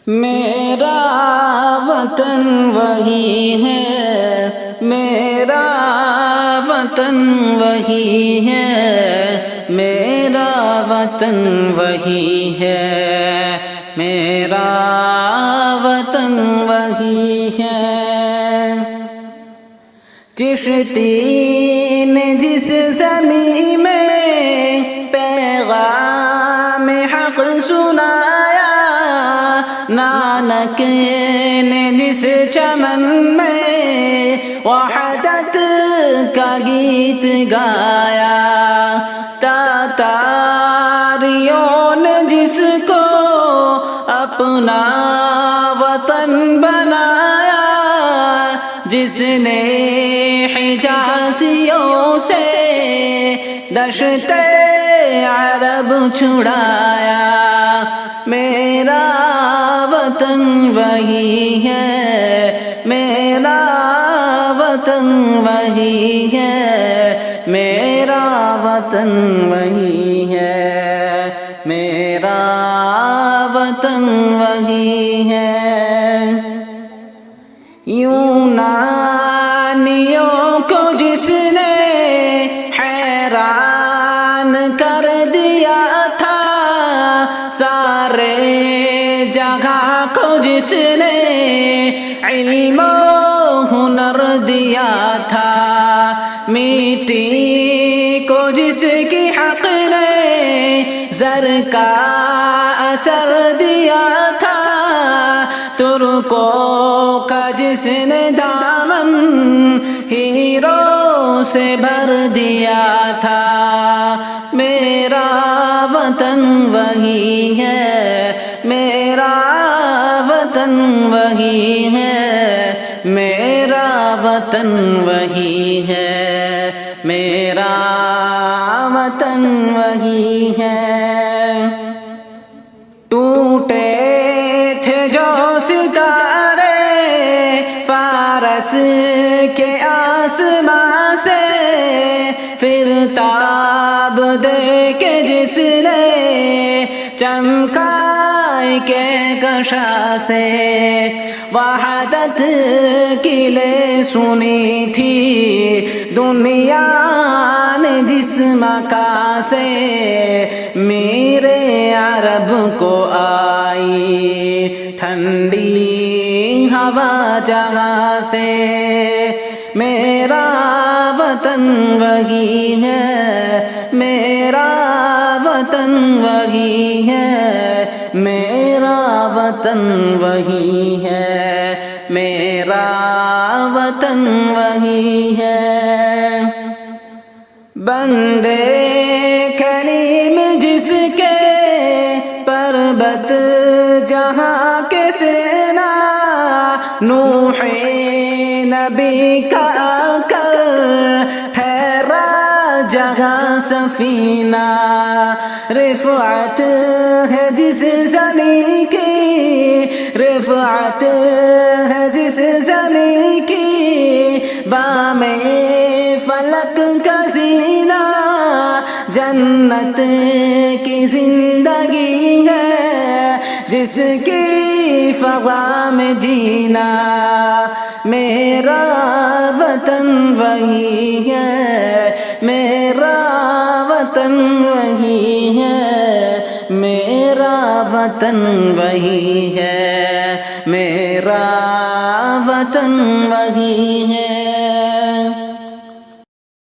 میرا وطن وہی ہے، میرا وطن وہی ہے، میرا وطن وہی ہے، میرا وطن وہی ہے۔ چشتی نے جس زمین میں پیغام حق سنایا، نانک نے جس چمن میں وحدت کا گیت گایا، تاتاریوں نے جس کو اپنا وطن بنایا، جس نے حجازیوں سے دشت عرب چھڑایا، میرا وطن وہی ہے، میرا وطن وہی ہے، میرا وطن وہی ہے، میرا وطن وہی ہے۔ یونانیوں کو جس نے حیران کر دیا تھا، سارے جگہ کو جس نے علم و ہنر دیا تھا، مٹی کو جس کی حق نے زر کا اثر دیا تھا، ترکوں کا جس نے دامن ہیروں سے بھر دیا تھا، میرا وطن وہی ہے، میرا وطن وہی ہے، میرا وطن وہی ہے، میرا وطن وہی ہے۔ ٹوٹے تھے جو ستارے فارس کے آسمان سے، پھر تاب دے کے جس نے چمکا کہکشاں سے، وحدت کی لے سنی تھی دنیا نے جس مکان سے، میرے عرب کو آئی ٹھنڈی ہوا جہاں سے، میرا وطن وہی ہے، میرا وطن وہی ہے، میرا وطن وہی ہے، میرا وطن وہی ہے۔ بندے کریم جس کے پربت جہاں کے سینا، نوح نبی کا کر ٹھہرا جہاں سفینہ، رفعت ہے جس زمین کی، رفعت ہے جس زمین کی، بام فلک کا زینہ، جنت کی زندگی ہے جس کی فضا میں جینا، میرا وطن وہی ہے، میرا وطن وہی ہے، میرا وطن وہی ہے، میرا وطن وہی ہے۔